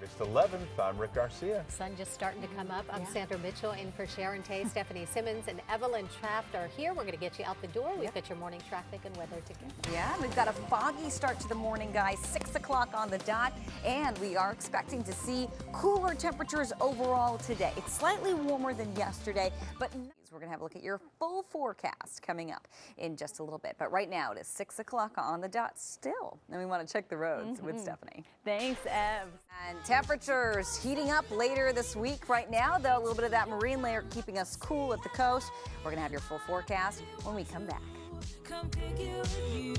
August 11th. I'm Rick Garcia. Sun just starting to come up. I'm Sandra Mitchell in for Sharon Tay. Stephanie Simmons and Evelyn Taft are here. We're going to get you out the door. We've got your morning traffic and weather together. Yeah, we've got a foggy start to the morning, guys. 6 o'clock on the dot, and we are expecting to see cooler temperatures overall today. It's slightly warmer than yesterday, but we're going to have a look at your full forecast coming up in just a little bit. But right now it is 6 o'clock on the dot still, and we want to check the roads with Stephanie. Thanks, Ev. And temperatures heating up later this week. Right now, though, a little bit of that marine layer keeping us cool at the coast. We're going to have your full forecast when we come back. Come pick you with you.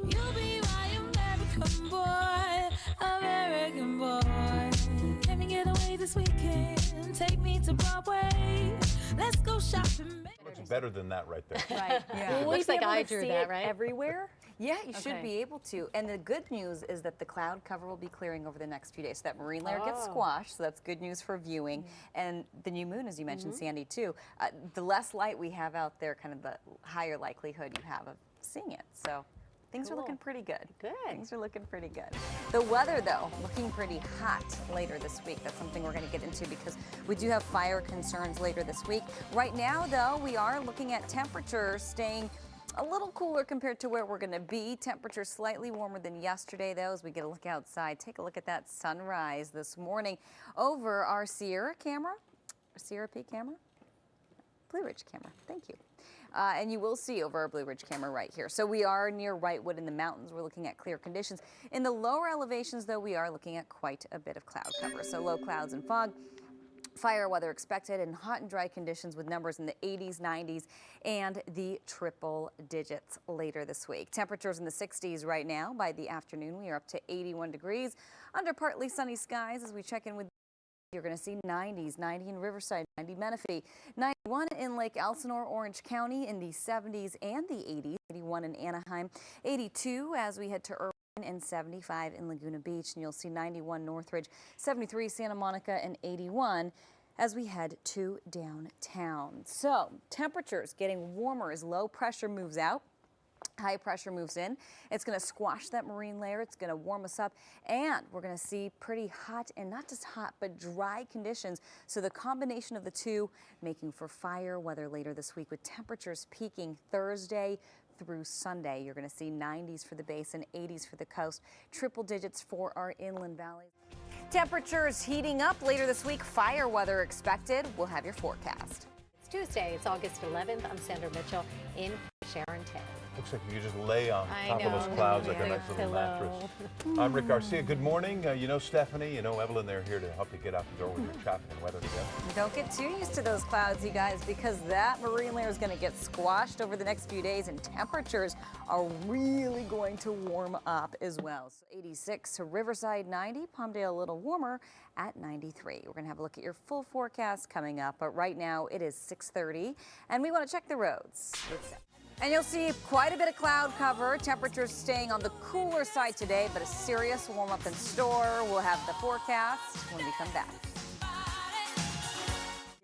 You'll be my American boy, American boy. Can we get away this weekend? Take me to Broadway. Let's go shopping. Looks better than that right there. Right. Yeah. Looks like I drew that, right? Everywhere? Yeah, you should be able to. And the good news is that the cloud cover will be clearing over the next few days. So that marine layer gets squashed, so that's good news for viewing. And the new moon, as you mentioned, Sandy, too. The less light we have out there, kind of the higher likelihood you have of seeing it. So things are looking pretty good. Good. Things are looking pretty good. The weather, though, looking pretty hot later this week. That's something we're going to get into because we do have fire concerns later this week. Right now, though, we are looking at temperatures staying a little cooler compared to where we're going to be. Temperatures slightly warmer than yesterday, though, as we get a look outside. Take a look at that sunrise this morning over our Sierra camera, Sierra Peak camera, Blue Ridge camera. Thank you. And you will see over our Blue Ridge camera right here. So we are near Wrightwood in the mountains. We're looking at clear conditions. In the lower elevations, though, we are looking at quite a bit of cloud cover. So low clouds and fog. Fire weather expected and hot and dry conditions with numbers in the 80s, 90s, and the triple digits later this week. Temperatures in the 60s right now. By the afternoon, we are up to 81 degrees under partly sunny skies as we check in with. You're going to see 90s, 90 in Riverside, 90 Menifee, 91 in Lake Elsinore, Orange County in the 70s and the 80s, 81 in Anaheim, 82 as we head to Irvine, and 75 in Laguna Beach, and you'll see 91 Northridge, 73 Santa Monica, and 81 as we head to downtown. So temperatures getting warmer as low pressure moves out. High pressure moves in. It's going to squash that marine layer. It's going to warm us up, and we're going to see pretty hot, and not just hot, but dry conditions. So the combination of the two making for fire weather later this week with temperatures peaking Thursday through Sunday. You're going to see 90s for the basin, 80s for the coast, triple digits for our inland valleys. Temperatures heating up later this week. Fire weather expected. We'll have your forecast. It's Tuesday. It's August 11th. I'm Sandra Mitchell in for Sharon Tay. Looks like you could just lay on top of those clouds like a nice little mattress. I'm Rick Garcia. Good morning. You know Stephanie, you know Evelyn. They're here to help you get out the door with your traffic and weather together. Don't get too used to those clouds, you guys, because that marine layer is going to get squashed over the next few days, and temperatures are really going to warm up as well. So 86 to Riverside, 90, Palmdale a little warmer at 93. We're going to have a look at your full forecast coming up, but right now it is 6:30, and we want to check the roads. And you'll see quite a bit of cloud cover. Temperatures staying on the cooler side today, but a serious warm up in store. We'll have the forecast when we come back.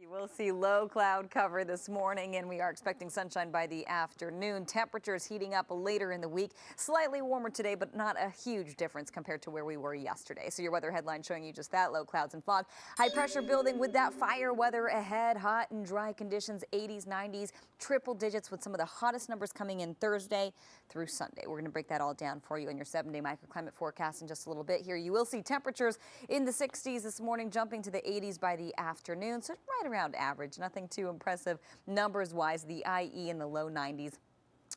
We'll see low cloud cover this morning, and we are expecting sunshine by the afternoon. Temperatures heating up later in the week. Slightly warmer today, but not a huge difference compared to where we were yesterday. So your weather headline showing you just that, low clouds and fog. High pressure building with that fire weather ahead. Hot and dry conditions, 80s, 90s, triple digits with some of the hottest numbers coming in Thursday through Sunday. We're going to break that all down for you in your 7-day microclimate forecast in just a little bit here. You will see temperatures in the 60s this morning, jumping to the 80s by the afternoon. So right around average, nothing too impressive numbers wise. The IE in the low 90s.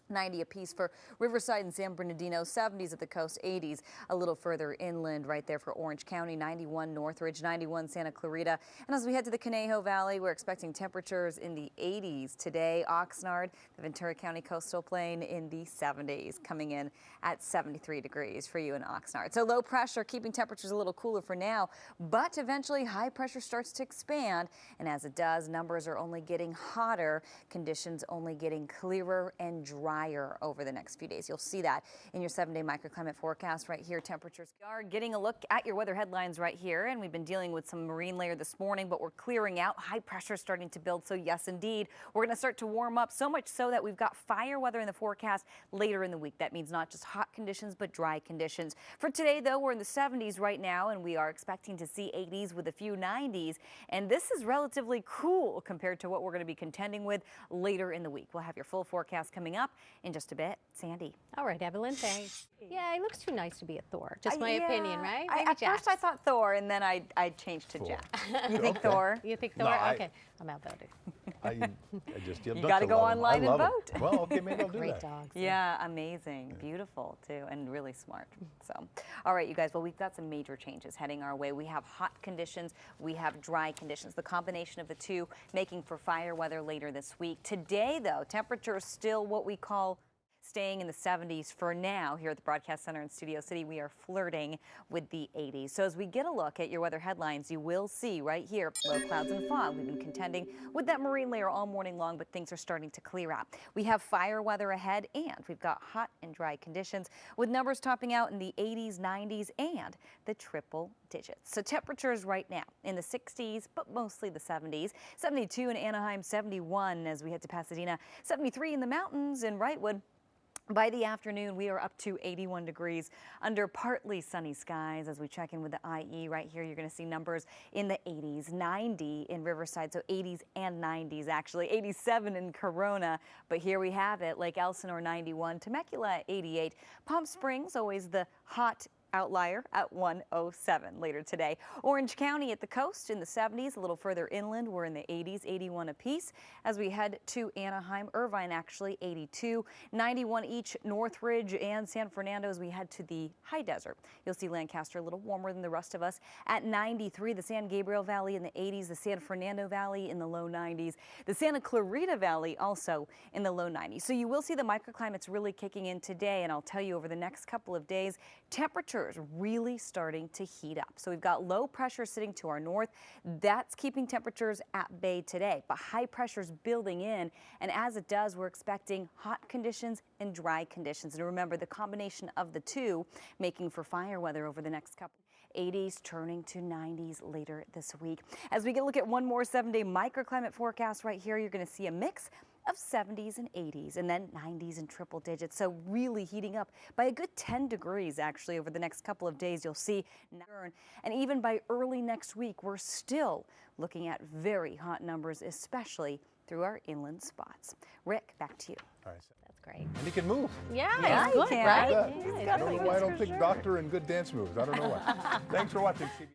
90 apiece for Riverside and San Bernardino, 70s at the coast, 80s a little further inland right there for Orange County, 91 Northridge, 91 Santa Clarita. And as we head to the Conejo Valley, we're expecting temperatures in the 80s today. Oxnard, the Ventura County coastal plain in the 70s, coming in at 73 degrees for you in Oxnard. So low pressure keeping temperatures a little cooler for now, but eventually high pressure starts to expand. And as it does, numbers are only getting hotter, conditions only getting clearer and drier drier over the next few days. You'll see that in your 7-day microclimate forecast right here. Temperatures are getting a look at your weather headlines right here, and we've been dealing with some marine layer this morning, but we're clearing out. High pressure starting to build. So yes, indeed, we're going to start to warm up, so much so that we've got fire weather in the forecast later in the week. That means not just hot conditions, but dry conditions. For today, though, we're in the 70s right now, and we are expecting to see 80s with a few 90s. And this is relatively cool compared to what we're going to be contending with later in the week. We'll have your full forecast coming up in just a bit. Sandy. All right, Evelyn, thanks. Yeah, he looks too nice to be a Thor. Just my opinion, right? At first I thought Thor, and then I changed to Jack. You think Thor? You think Thor? No, okay, I'm outvoted. I just you got to go online and vote. Well, okay, maybe I'll do Great that. dogs. Yeah, amazing, beautiful too, and really smart. So, all right, you guys. Well, we've got some major changes heading our way. We have hot conditions, we have dry conditions. The combination of the two making for fire weather later this week. Today, though, temperatures still what we call staying in the 70s for now. Here at the Broadcast Center in Studio City, we are flirting with the 80s. So as we get a look at your weather headlines, you will see right here, low clouds and fog. We've been contending with that marine layer all morning long, but things are starting to clear out. We have fire weather ahead, and we've got hot and dry conditions with numbers topping out in the 80s, 90s, and the triple digits. So temperatures right now in the 60s, but mostly the 70s. 72 in Anaheim, 71 as we head to Pasadena, 73 in the mountains in Wrightwood. By the afternoon, we are up to 81 degrees under partly sunny skies. As we check in with the IE right here, you're going to see numbers in the 80s, 90 in Riverside, so 80s and 90s actually, 87 in Corona. But here we have it, Lake Elsinore 91, Temecula 88, Palm Springs always the hot outlier at 107 later today. Orange County at the coast in the 70s, a little further inland, we're in the 80s, 81 apiece. As we head to Anaheim, Irvine actually 82, 91 each, Northridge and San Fernando as we head to the high desert. You'll see Lancaster a little warmer than the rest of us at 93, the San Gabriel Valley in the 80s, the San Fernando Valley in the low 90s, the Santa Clarita Valley also in the low 90s. So you will see the microclimates really kicking in today, and I'll tell you over the next couple of days, temperatures really starting to heat up. So we've got low pressure sitting to our north. That's keeping temperatures at bay today, but high pressure's building in. And as it does, we're expecting hot conditions and dry conditions. And remember, the combination of the two making for fire weather over the next couple 80s turning to 90s later this week. As we get a look at one more 7-day microclimate forecast right here, you're going to see a mix of 70s and 80s and then 90s and triple digits. So really heating up by a good 10 degrees actually over the next couple of days. You'll see, and even by early next week, we're still looking at very hot numbers, especially through our inland spots. Rick, back to you. All right. That's great. And he can move. Yeah, he's he good, can. right? Yeah. Yeah, I don't know why I don't think doctor and good dance moves. I don't know why. Thanks for watching CBS.